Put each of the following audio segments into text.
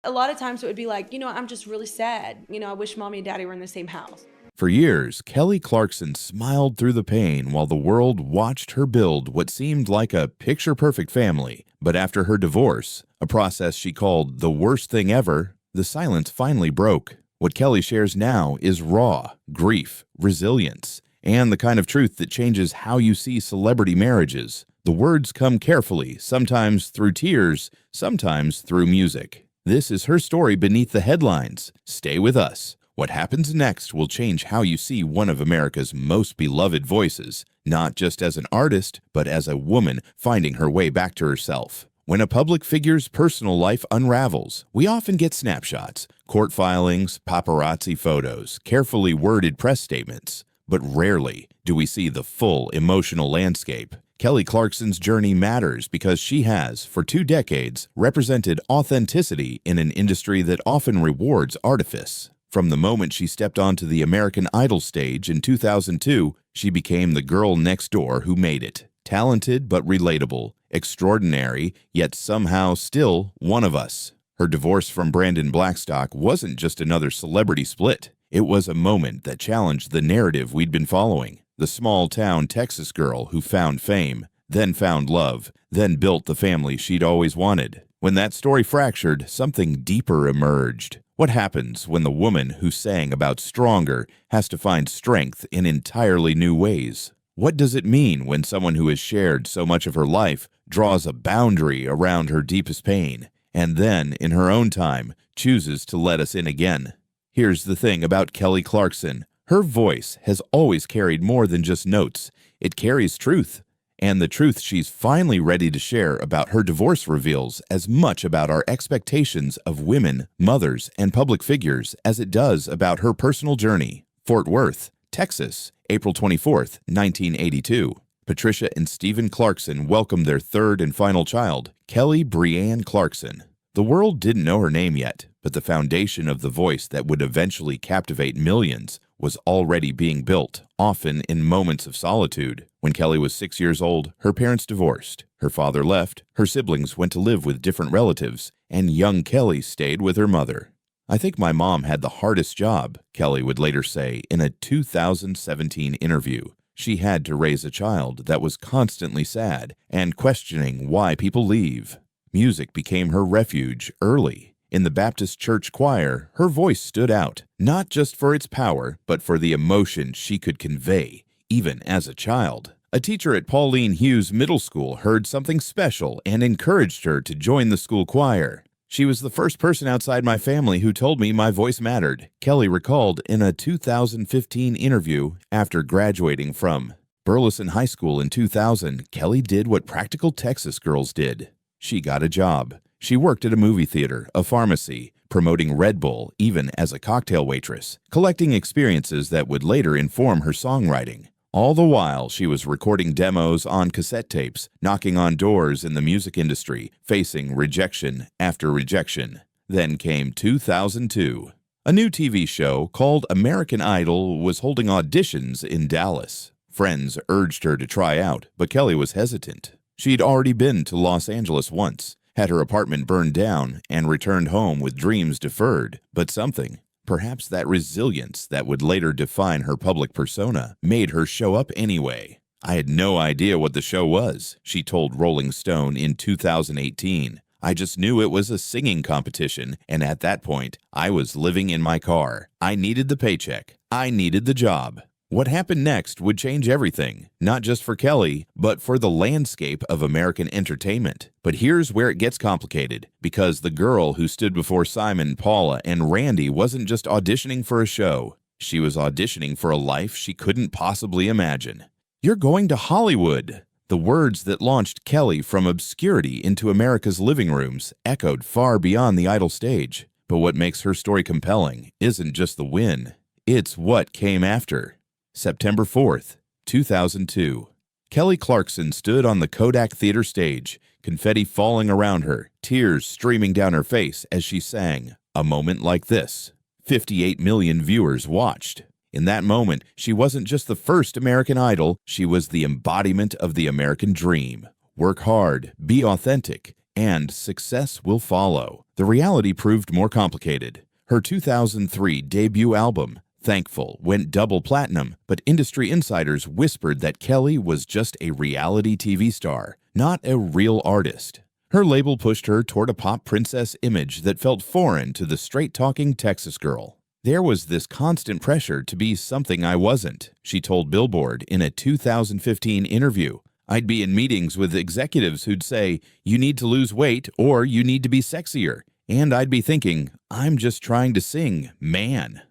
A lot of times it would be like, I'm just really sad. I wish mommy and daddy were in the same house. For years, Kelly Clarkson smiled through the pain while the world watched her build what seemed like a picture-perfect family. But after her divorce, a process she called the worst thing ever, the silence finally broke. What Kelly shares now is raw grief, resilience, and the kind of truth that changes how you see celebrity marriages. The words come carefully, sometimes through tears, sometimes through music. This is her story beneath the headlines. Stay with us. What happens next will change how you see one of America's most beloved voices, not just as an artist, but as a woman finding her way back to herself. When a public figure's personal life unravels, we often get snapshots, court filings, paparazzi photos, carefully worded press statements. But rarely do we see the full emotional landscape. Kelly Clarkson's journey matters because she has, for 2 decades, represented authenticity in an industry that often rewards artifice. From the moment she stepped onto the American Idol stage in 2002, she became the girl next door who made it. Talented but relatable, extraordinary, yet somehow still one of us. Her divorce from Brandon Blackstock wasn't just another celebrity split. It was a moment that challenged the narrative we'd been following. The small-town Texas girl who found fame, then found love, then built the family she'd always wanted. When that story fractured, something deeper emerged. What happens when the woman who sang about stronger has to find strength in entirely new ways? What does it mean when someone who has shared so much of her life draws a boundary around her deepest pain, and then, in her own time, chooses to let us in again? Here's the thing about Kelly Clarkson. Her voice has always carried more than just notes. It carries truth. And the truth she's finally ready to share about her divorce reveals as much about our expectations of women, mothers, and public figures as it does about her personal journey. Fort Worth, Texas, April 24th, 1982. Patricia and Stephen Clarkson welcomed their third and final child, Kelly Breanne Clarkson. The world didn't know her name yet, but the foundation of the voice that would eventually captivate millions was already being built, often in moments of solitude. When Kelly was 6 years old, her parents divorced. Her father left, her siblings went to live with different relatives, and young Kelly stayed with her mother. "I think my mom had the hardest job," Kelly would later say in a 2017 interview. She had to raise a child that was constantly sad and questioning why people leave. Music became her refuge early. In the Baptist church choir, her voice stood out, not just for its power, but for the emotion she could convey, even as a child. A teacher at Pauline Hughes Middle School heard something special and encouraged her to join the school choir. "She was the first person outside my family who told me my voice mattered," Kelly recalled in a 2015 interview after graduating from Burleson High School in 2000. Kelly did what practical Texas girls did. She got a job. She worked at a movie theater, a pharmacy, promoting Red Bull, even as a cocktail waitress, collecting experiences that would later inform her songwriting. All the while, she was recording demos on cassette tapes, knocking on doors in the music industry, facing rejection after rejection. Then came 2002. A new TV show called American Idol was holding auditions in Dallas. Friends urged her to try out, but Kelly was hesitant. She'd already been to Los Angeles once, had her apartment burned down, and returned home with dreams deferred. But something, perhaps that resilience that would later define her public persona, made her show up anyway. "I had no idea what the show was," she told Rolling Stone in 2018. "I just knew it was a singing competition, and at that point, I was living in my car. I needed the paycheck. I needed the job." What happened next would change everything, not just for Kelly, but for the landscape of American entertainment. But here's where it gets complicated, because the girl who stood before Simon, Paula, and Randy wasn't just auditioning for a show. She was auditioning for a life she couldn't possibly imagine. "You're going to Hollywood." The words that launched Kelly from obscurity into America's living rooms echoed far beyond the Idol stage. But what makes her story compelling isn't just the win, it's what came after. September 4th, 2002. Kelly Clarkson stood on the Kodak Theater stage, confetti falling around her, tears streaming down her face as she sang "A Moment Like This." 58 million viewers watched. In that moment, she wasn't just the first American Idol, she was the embodiment of the American dream. Work hard, be authentic, and success will follow. The reality proved more complicated. Her 2003 debut album, Thankful, went double platinum, but industry insiders whispered that Kelly was just a reality TV star, not a real artist. Her label pushed her toward a pop princess image that felt foreign to the straight-talking Texas girl. There was this constant pressure to be something I wasn't, she told Billboard in a 2015 interview. I'd be in meetings with executives who'd say, "You need to lose weight or you need to be sexier." And I'd be thinking, "I'm just trying to sing, man."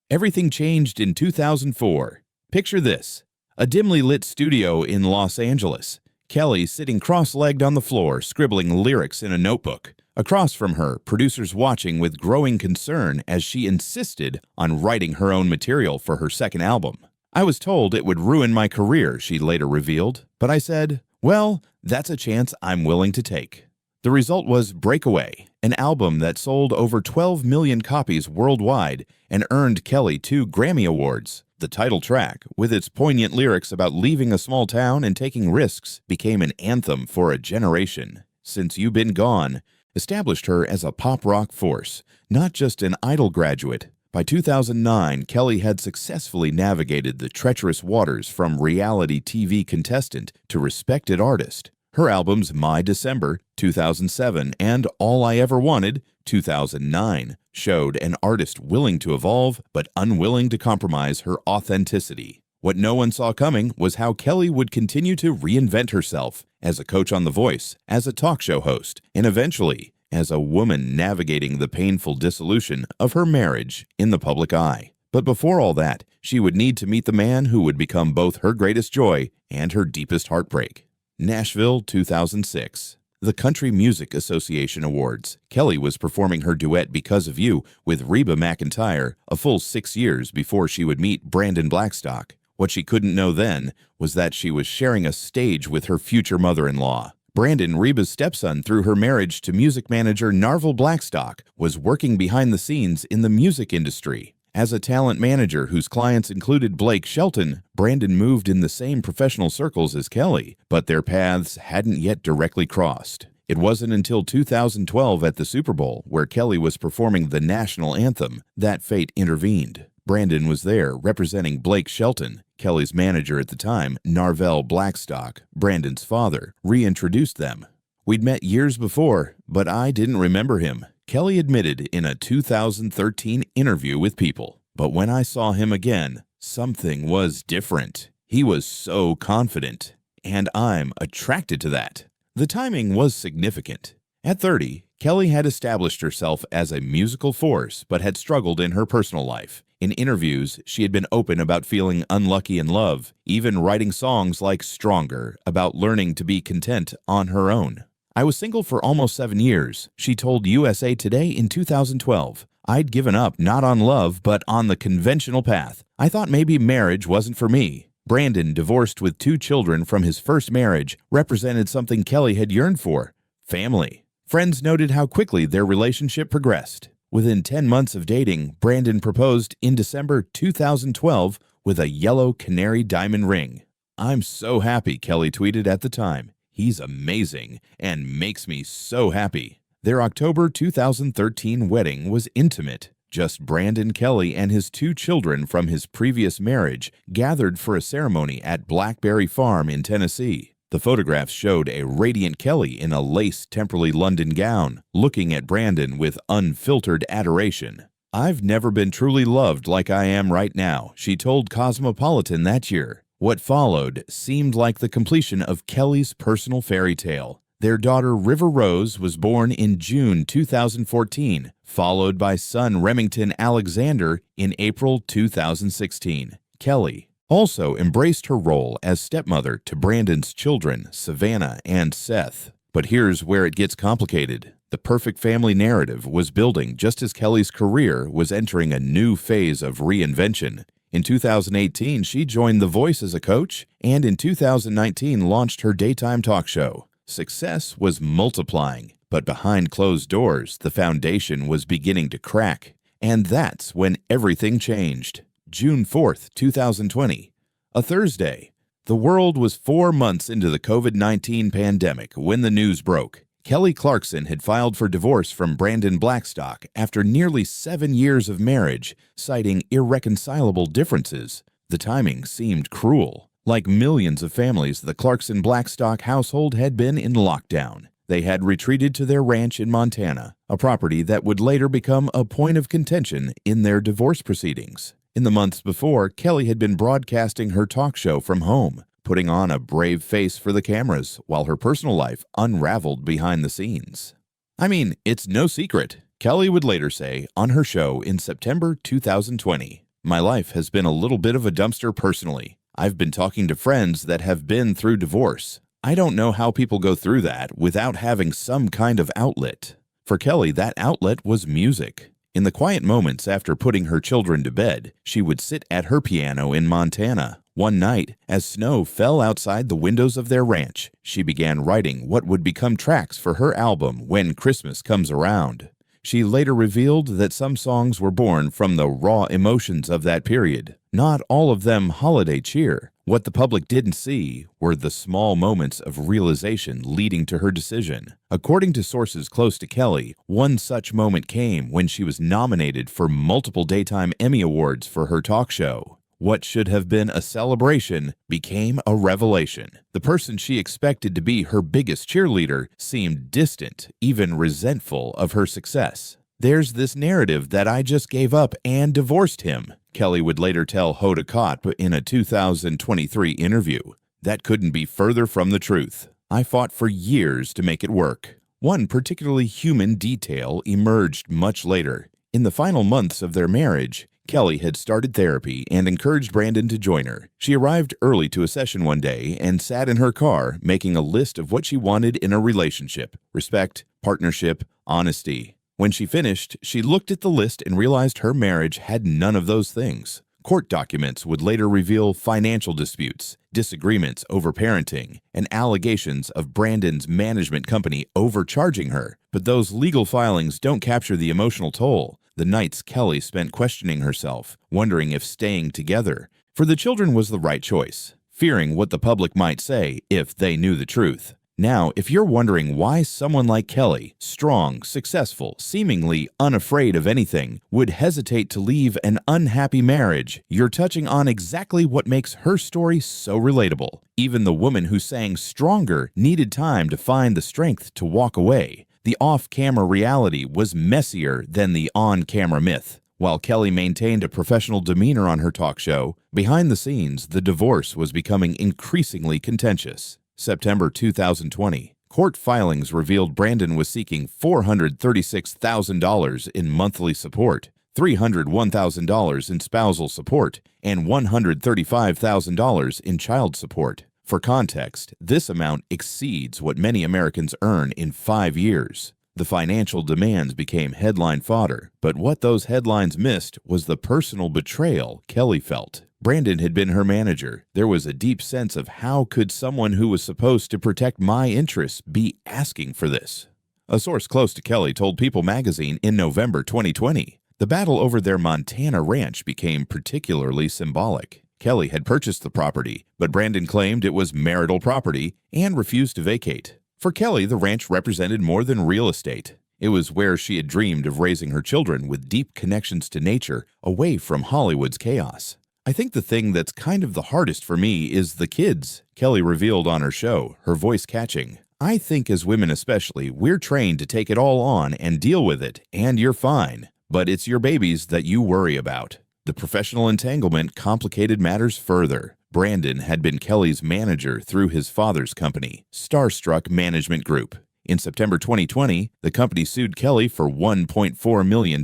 Everything changed in 2004. Picture this: a dimly lit studio in Los Angeles. Kelly sitting cross-legged on the floor, scribbling lyrics in a notebook. Across from her, producers watching with growing concern as she insisted on writing her own material for her second album. I was told it would ruin my career, she later revealed, but I said, well, that's a chance I'm willing to take. The result was Breakaway, an album that sold over 12 million copies worldwide and earned Kelly 2 Grammy Awards. The title track, with its poignant lyrics about leaving a small town and taking risks, became an anthem for a generation. Since You Been Gone established her as a pop rock force, not just an Idol graduate. By 2009, Kelly had successfully navigated the treacherous waters from reality TV contestant to respected artist. Her albums My December, 2007, and All I Ever Wanted, 2009, showed an artist willing to evolve but unwilling to compromise her authenticity. What no one saw coming was how Kelly would continue to reinvent herself as a coach on The Voice, as a talk show host, and eventually as a woman navigating the painful dissolution of her marriage in the public eye. But before all that, she would need to meet the man who would become both her greatest joy and her deepest heartbreak. Nashville, 2006. The Country Music Association Awards. Kelly was performing her duet Because of You with Reba McEntire a full 6 years before she would meet Brandon Blackstock. What she couldn't know then was that she was sharing a stage with her future mother-in-law. Brandon, Reba's stepson through her marriage to music manager Narvel Blackstock, was working behind the scenes in the music industry. As a talent manager whose clients included Blake Shelton, Brandon moved in the same professional circles as Kelly, but their paths hadn't yet directly crossed. It wasn't until 2012 at the Super Bowl, where Kelly was performing the national anthem, that fate intervened. Brandon was there representing Blake Shelton. Kelly's manager at the time, Narvel Blackstock, Brandon's father, reintroduced them. We'd met years before, but I didn't remember him, Kelly admitted in a 2013 interview with People. But when I saw him again, something was different. He was so confident, and I'm attracted to that. The timing was significant. At 30, Kelly had established herself as a musical force but had struggled in her personal life. In interviews, she had been open about feeling unlucky in love, even writing songs like Stronger about learning to be content on her own. I was single for almost 7 years, she told USA Today in 2012. I'd given up not on love, but on the conventional path. I thought maybe marriage wasn't for me. Brandon, divorced with 2 children from his first marriage, represented something Kelly had yearned for: family. Friends noted how quickly their relationship progressed. Within 10 months of dating, Brandon proposed in December 2012 with a yellow canary diamond ring. "I'm so happy," Kelly tweeted at the time. "He's amazing and makes me so happy." Their October 2013 wedding was intimate. Just Brandon Kelly and his 2 children from his previous marriage gathered for a ceremony at Blackberry Farm in Tennessee. The photographs showed a radiant Kelly in a lace temporally London gown, looking at Brandon with unfiltered adoration. "I've never been truly loved like I am right now," she told Cosmopolitan that year. What followed seemed like the completion of Kelly's personal fairy tale. Their daughter River Rose was born in June 2014, followed by son Remington Alexander in April 2016. Kelly also embraced her role as stepmother to Brandon's children, Savannah and Seth. But here's where it gets complicated. The perfect family narrative was building just as Kelly's career was entering a new phase of reinvention. In 2018, she joined The Voice as a coach, and in 2019 launched her daytime talk show. Success was multiplying, but behind closed doors, the foundation was beginning to crack. And that's when everything changed. June 4th, 2020, a Thursday. The world was 4 months into the COVID-19 pandemic when the news broke. Kelly Clarkson had filed for divorce from Brandon Blackstock after nearly 7 years of marriage, citing irreconcilable differences. The timing seemed cruel. Like millions of families, the Clarkson-Blackstock household had been in lockdown. They had retreated to their ranch in Montana, a property that would later become a point of contention in their divorce proceedings. In the months before, Kelly had been broadcasting her talk show from home, putting on a brave face for the cameras while her personal life unraveled behind the scenes. I mean, it's no secret, Kelly would later say on her show in September 2020. My life has been a little bit of a dumpster personally. I've been talking to friends that have been through divorce. I don't know how people go through that without having some kind of outlet. For Kelly, that outlet was music. In the quiet moments after putting her children to bed, she would sit at her piano in Montana. One night, as snow fell outside the windows of their ranch, she began writing what would become tracks for her album When Christmas Comes Around. She later revealed that some songs were born from the raw emotions of that period. Not all of them holiday cheer. What the public didn't see were the small moments of realization leading to her decision. According to sources close to Kelly, one such moment came when she was nominated for multiple Daytime Emmy Awards for her talk show. What should have been a celebration became a revelation. The person she expected to be her biggest cheerleader seemed distant, even resentful of her success. "There's this narrative that I just gave up and divorced him," Kelly would later tell Hoda Kotb in a 2023 interview. "That couldn't be further from the truth. I fought for years to make it work." One particularly human detail emerged much later. In the final months of their marriage, Kelly had started therapy and encouraged Brandon to join her. She arrived early to a session one day and sat in her car making a list of what she wanted in a relationship: respect, partnership, honesty. When she finished, she looked at the list and realized her marriage had none of those things. Court documents would later reveal financial disputes, disagreements over parenting, and allegations of Brandon's management company overcharging her. But those legal filings don't capture the emotional toll. The nights Kelly spent questioning herself, wondering if staying together for the children was the right choice, fearing what the public might say if they knew the truth. Now, if you're wondering why someone like Kelly, strong, successful, seemingly unafraid of anything, would hesitate to leave an unhappy marriage, you're touching on exactly what makes her story so relatable. Even the woman who sang Stronger needed time to find the strength to walk away. The off-camera reality was messier than the on-camera myth. While Kelly maintained a professional demeanor on her talk show, behind the scenes, the divorce was becoming increasingly contentious. September 2020, court filings revealed Brandon was seeking $436,000 in monthly support, $301,000 in spousal support, and $135,000 in child support. For context, this amount exceeds what many Americans earn in 5 years. The financial demands became headline fodder, but what those headlines missed was the personal betrayal Kelly felt. Brandon had been her manager. There was a deep sense of how could someone who was supposed to protect my interests be asking for this? A source close to Kelly told People magazine in November 2020, the battle over their Montana ranch became particularly symbolic. Kelly had purchased the property, but Brandon claimed it was marital property and refused to vacate. For Kelly, the ranch represented more than real estate. It was where she had dreamed of raising her children with deep connections to nature, away from Hollywood's chaos. "I think the thing that's kind of the hardest for me is the kids," Kelly revealed on her show, her voice catching. "I think as women especially, we're trained to take it all on and deal with it, and you're fine. But it's your babies that you worry about." The professional entanglement complicated matters further. Brandon had been Kelly's manager through his father's company, Starstruck Management Group. In September 2020, the company sued Kelly for $1.4 million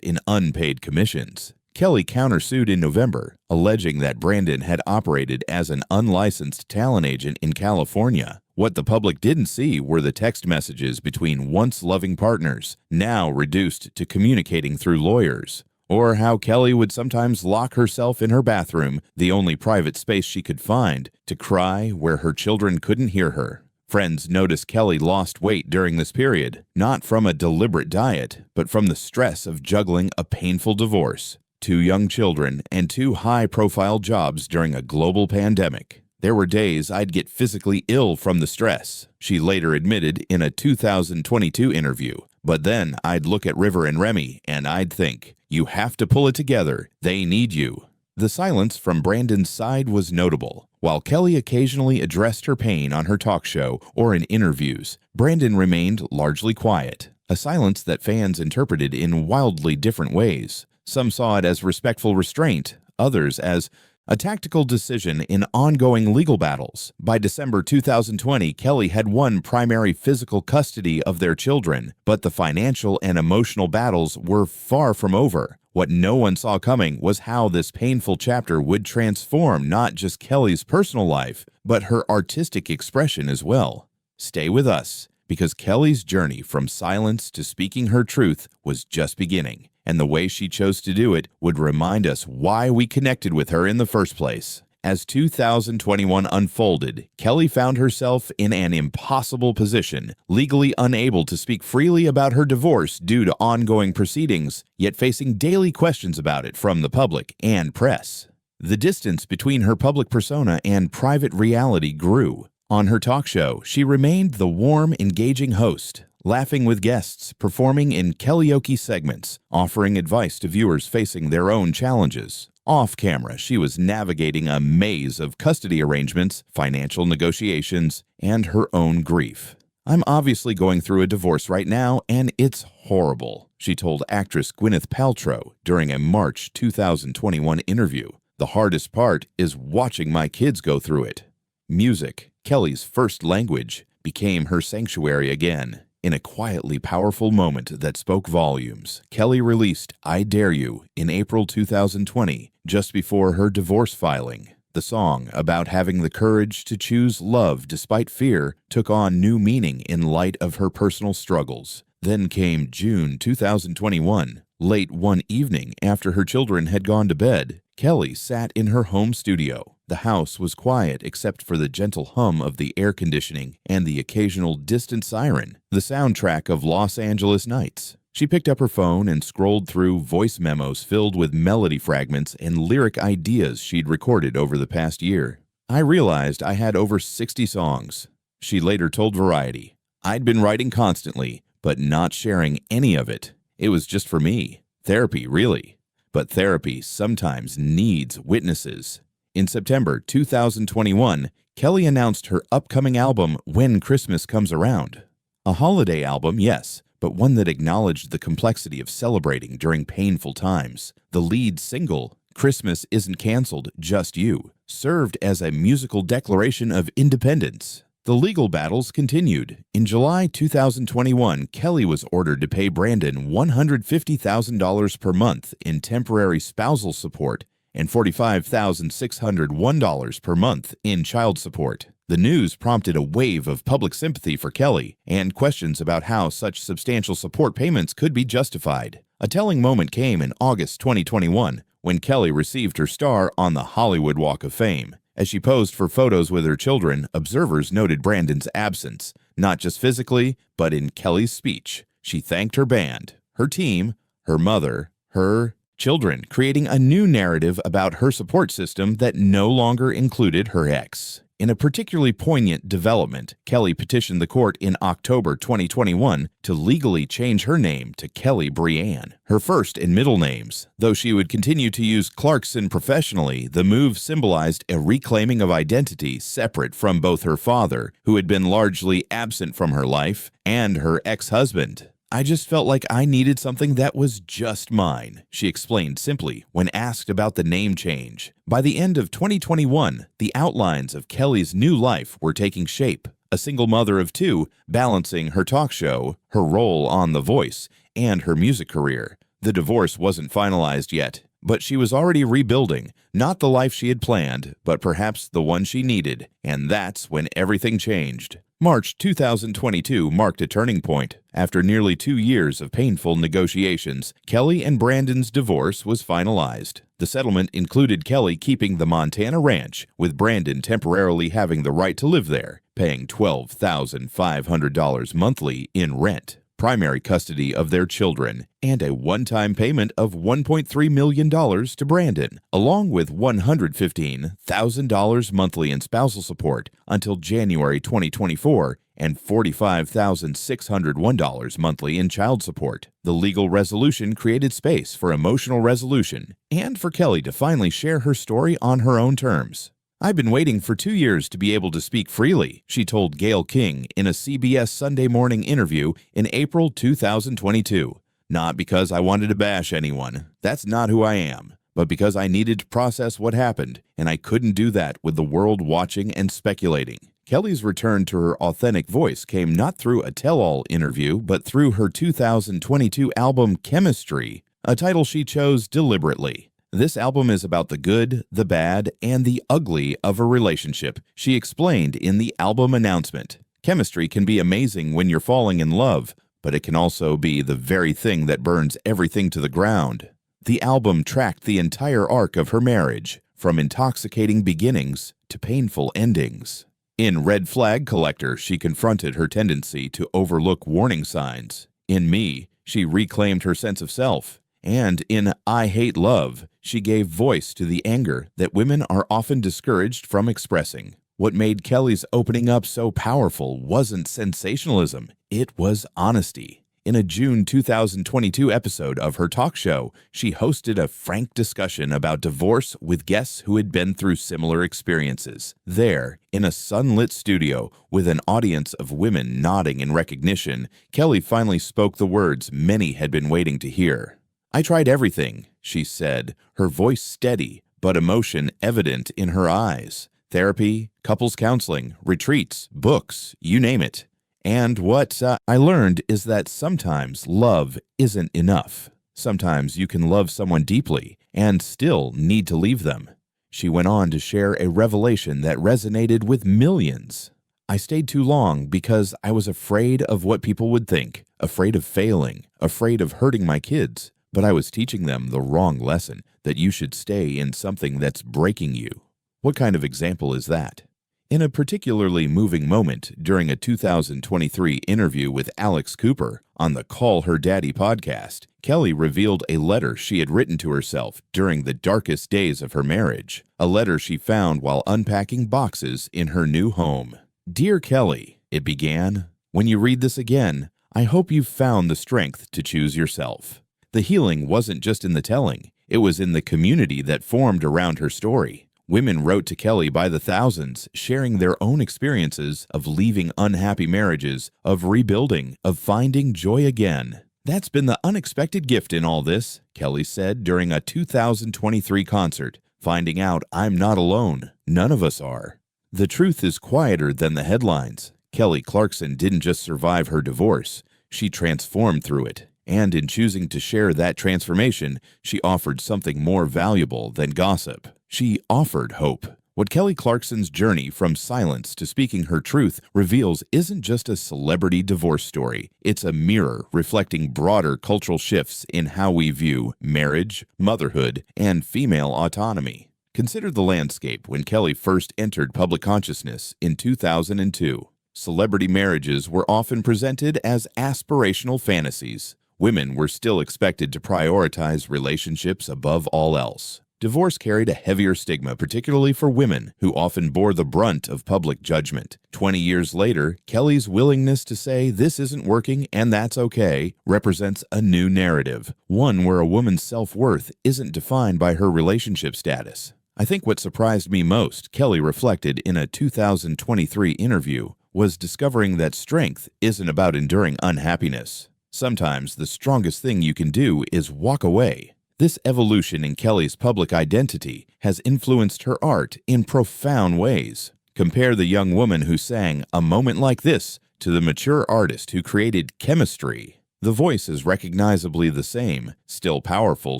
in unpaid commissions. Kelly countersued in November, alleging that Brandon had operated as an unlicensed talent agent in California. What the public didn't see were the text messages between once loving partners, now reduced to communicating through lawyers. Or how Kelly would sometimes lock herself in her bathroom, the only private space she could find, to cry where her children couldn't hear her. Friends noticed Kelly lost weight during this period, not from a deliberate diet, but from the stress of juggling a painful divorce, 2 young children, and 2 high-profile jobs during a global pandemic. There were days I'd get physically ill from the stress, she later admitted in a 2022 interview. But then I'd look at River and Remy and I'd think, you have to pull it together. They need you. The silence from Brandon's side was notable. While Kelly occasionally addressed her pain on her talk show or in interviews, Brandon remained largely quiet, a silence that fans interpreted in wildly different ways. Some saw it as respectful restraint, others as a tactical decision in ongoing legal battles. By December 2020, Kelly had won primary physical custody of their children, but the financial and emotional battles were far from over. What no one saw coming was how this painful chapter would transform not just Kelly's personal life, but her artistic expression as well. Stay with us, because Kelly's journey from silence to speaking her truth was just beginning, and the way she chose to do it would remind us why we connected with her in the first place. As 2021 unfolded, Kelly found herself in an impossible position, legally unable to speak freely about her divorce due to ongoing proceedings, yet facing daily questions about it from the public and press. The distance between her public persona and private reality grew. On her talk show, she remained the warm, engaging host, laughing with guests, performing in karaoke segments, offering advice to viewers facing their own challenges. Off camera, she was navigating a maze of custody arrangements, financial negotiations, and her own grief. I'm obviously going through a divorce right now, and it's horrible, she told actress Gwyneth Paltrow during a March 2021 interview. The hardest part is watching my kids go through it. Music, Kelly's first language, became her sanctuary again. In a quietly powerful moment that spoke volumes, Kelly released I Dare You in April 2020, just before her divorce filing. The song, about having the courage to choose love despite fear, took on new meaning in light of her personal struggles. Then came June 2021. Late one evening, after her children had gone to bed, Kelly sat in her home studio. The house was quiet except for the gentle hum of the air conditioning and the occasional distant siren, the soundtrack of Los Angeles nights. She picked up her phone and scrolled through voice memos filled with melody fragments and lyric ideas she'd recorded over the past year. I realized I had over 60 songs. She later told Variety, I'd been writing constantly, but not sharing any of it. It was just for me. Therapy, really. But therapy sometimes needs witnesses. In September 2021, Kelly announced her upcoming album, When Christmas Comes Around. A holiday album, yes, but one that acknowledged the complexity of celebrating during painful times. The lead single, Christmas Isn't Canceled, Just You, served as a musical declaration of independence. The legal battles continued. In July 2021, Kelly was ordered to pay Brandon $150,000 per month in temporary spousal support and $45,601 per month in child support. The news prompted a wave of public sympathy for Kelly and questions about how such substantial support payments could be justified. A telling moment came in August 2021 when Kelly received her star on the Hollywood Walk of Fame. As she posed for photos with her children, observers noted Brandon's absence, not just physically, but in Kelly's speech. She thanked her band, her team, her mother, her children, creating a new narrative about her support system that no longer included her ex. In a particularly poignant development, Kelly petitioned the court in October 2021 to legally change her name to Kelly Brianne, her first and middle names. Though she would continue to use Clarkson professionally, the move symbolized a reclaiming of identity separate from both her father, who had been largely absent from her life, and her ex-husband. I just felt like I needed something that was just mine, she explained simply when asked about the name change. By the end of 2021, the outlines of Kelly's new life were taking shape. A single mother of two, balancing her talk show, her role on The Voice, and her music career. The divorce wasn't finalized yet, but she was already rebuilding, not the life she had planned, but perhaps the one she needed, and that's when everything changed. March 2022 marked a turning point. After nearly 2 years of painful negotiations, Kelly and Brandon's divorce was finalized. The settlement included Kelly keeping the Montana ranch, with Brandon temporarily having the right to live there, paying $12,500 monthly in rent. primary custody of their children, and a one-time payment of $1.3 million to Brandon, along with $115,000 monthly in spousal support until January 2024 and $45,601 monthly in child support. The legal resolution created space for emotional resolution and for Kelly to finally share her story on her own terms. "I've been waiting for 2 years to be able to speak freely," she told Gayle King in a CBS Sunday Morning interview in April 2022. "Not because I wanted to bash anyone. That's not who I am. But because I needed to process what happened, and I couldn't do that with the world watching and speculating." Kelly's return to her authentic voice came not through a tell-all interview, but through her 2022 album Chemistry, a title she chose deliberately. "This album is about the good, the bad, and the ugly of a relationship," she explained in the album announcement. "Chemistry can be amazing when you're falling in love, but it can also be the very thing that burns everything to the ground." The album tracked the entire arc of her marriage, from intoxicating beginnings to painful endings. In Red Flag Collector, she confronted her tendency to overlook warning signs. In Me, she reclaimed her sense of self. And in I Hate Love, she gave voice to the anger that women are often discouraged from expressing. What made Kelly's opening up so powerful wasn't sensationalism, it was honesty. In a June 2022 episode of her talk show, she hosted a frank discussion about divorce with guests who had been through similar experiences. There, in a sunlit studio with an audience of women nodding in recognition, Kelly finally spoke the words many had been waiting to hear. "I tried everything," she said, her voice steady, but emotion evident in her eyes. "Therapy, couples counseling, retreats, books, you name it. And what I learned is that sometimes love isn't enough. Sometimes you can love someone deeply and still need to leave them." She went on to share a revelation that resonated with millions. "I stayed too long because I was afraid of what people would think, afraid of failing, afraid of hurting my kids. But I was teaching them the wrong lesson, that you should stay in something that's breaking you." What kind of example is that? In a particularly moving moment during a 2023 interview with Alex Cooper on the Call Her Daddy podcast, Kelly revealed a letter she had written to herself during the darkest days of her marriage, a letter she found while unpacking boxes in her new home. "Dear Kelly," it began, "when you read this again, I hope you've found the strength to choose yourself." The healing wasn't just in the telling, it was in the community that formed around her story. Women wrote to Kelly by the thousands, sharing their own experiences of leaving unhappy marriages, of rebuilding, of finding joy again. "That's been the unexpected gift in all this," Kelly said during a 2023 concert, "finding out I'm not alone. None of us are." The truth is quieter than the headlines. Kelly Clarkson didn't just survive her divorce, she transformed through it. And in choosing to share that transformation, she offered something more valuable than gossip. She offered hope. What Kelly Clarkson's journey from silence to speaking her truth reveals isn't just a celebrity divorce story. It's a mirror reflecting broader cultural shifts in how we view marriage, motherhood, and female autonomy. Consider the landscape when Kelly first entered public consciousness in 2002. Celebrity marriages were often presented as aspirational fantasies. Women were still expected to prioritize relationships above all else. Divorce carried a heavier stigma, particularly for women, who often bore the brunt of public judgment. 20 years later, Kelly's willingness to say this isn't working and that's okay represents a new narrative, one where a woman's self-worth isn't defined by her relationship status. "I think what surprised me most," Kelly reflected in a 2023 interview, "was discovering that strength isn't about enduring unhappiness. Sometimes the strongest thing you can do is walk away." This evolution in Kelly's public identity has influenced her art in profound ways. Compare the young woman who sang "A Moment Like This" to the mature artist who created Chemistry. The voice is recognizably the same, still powerful,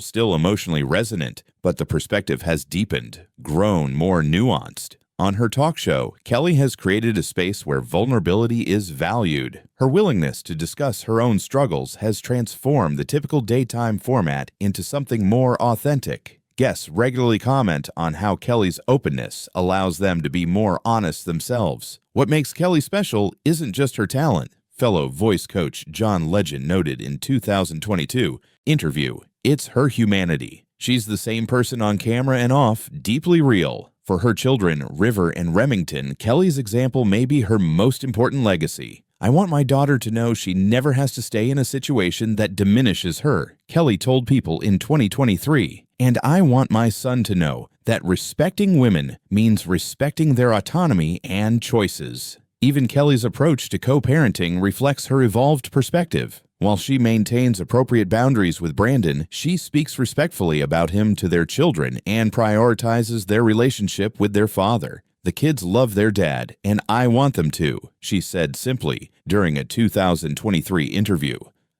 still emotionally resonant, but the perspective has deepened, grown more nuanced. On her talk show, Kelly has created a space where vulnerability is valued. Her willingness to discuss her own struggles has transformed the typical daytime format into something more authentic. Guests regularly comment on how Kelly's openness allows them to be more honest themselves. What makes Kelly special isn't just her talent. Fellow voice coach John Legend noted in 2022 interview, "It's her humanity. She's the same person on camera and off, deeply real." For her children, River and Remington, Kelly's example may be her most important legacy. "I want my daughter to know she never has to stay in a situation that diminishes her," Kelly told People in 2023. "And I want my son to know that respecting women means respecting their autonomy and choices." Even Kelly's approach to co-parenting reflects her evolved perspective. While she maintains appropriate boundaries with Brandon, she speaks respectfully about him to their children and prioritizes their relationship with their father. "The kids love their dad, and I want them to," she said simply during a 2023 interview.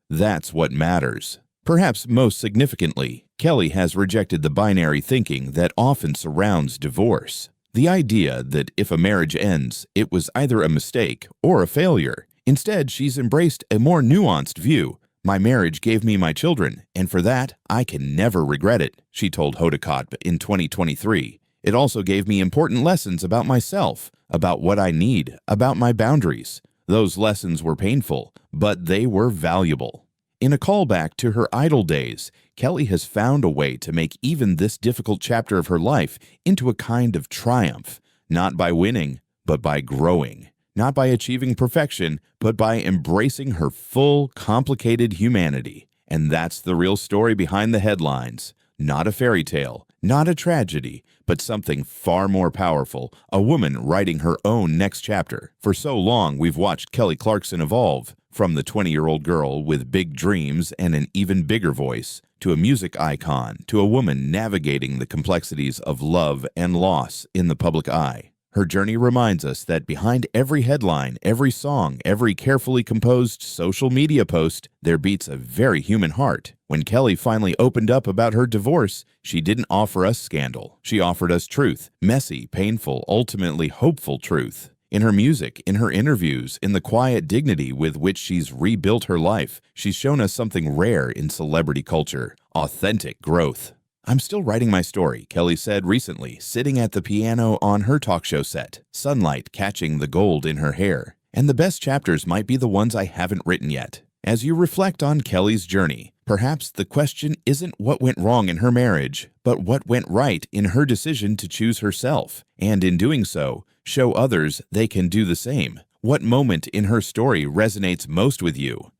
That's what matters. Perhaps most significantly, Kelly has rejected the binary thinking that often surrounds divorce. The idea that if a marriage ends, it was either a mistake or a failure. Instead, she's embraced a more nuanced view. "My marriage gave me my children, and for that, I can never regret it," she told Hodakot in 2023. "It also gave me important lessons about myself, about what I need, about my boundaries. Those lessons were painful, but they were valuable." In a callback to her idol days, Kelly has found a way to make even this difficult chapter of her life into a kind of triumph, not by winning, but by growing. Not by achieving perfection, but by embracing her full, complicated humanity. And that's the real story behind the headlines. Not a fairy tale, not a tragedy, but something far more powerful, a woman writing her own next chapter. For so long, we've watched Kelly Clarkson evolve, from the 20-year-old girl with big dreams and an even bigger voice, to a music icon, to a woman navigating the complexities of love and loss in the public eye. Her journey reminds us that behind every headline, every song, every carefully composed social media post, there beats a very human heart. When Kelly finally opened up about her divorce, she didn't offer us scandal. She offered us truth, messy, painful, ultimately hopeful truth. In her music, in her interviews, in the quiet dignity with which she's rebuilt her life, she's shown us something rare in celebrity culture: authentic growth. "I'm still writing my story," Kelly said recently, sitting at the piano on her talk show set, sunlight catching the gold in her hair. "And the best chapters might be the ones I haven't written yet." As you reflect on Kelly's journey, perhaps the question isn't what went wrong in her marriage, but what went right in her decision to choose herself, and in doing so, show others they can do the same. What moment in her story resonates most with you?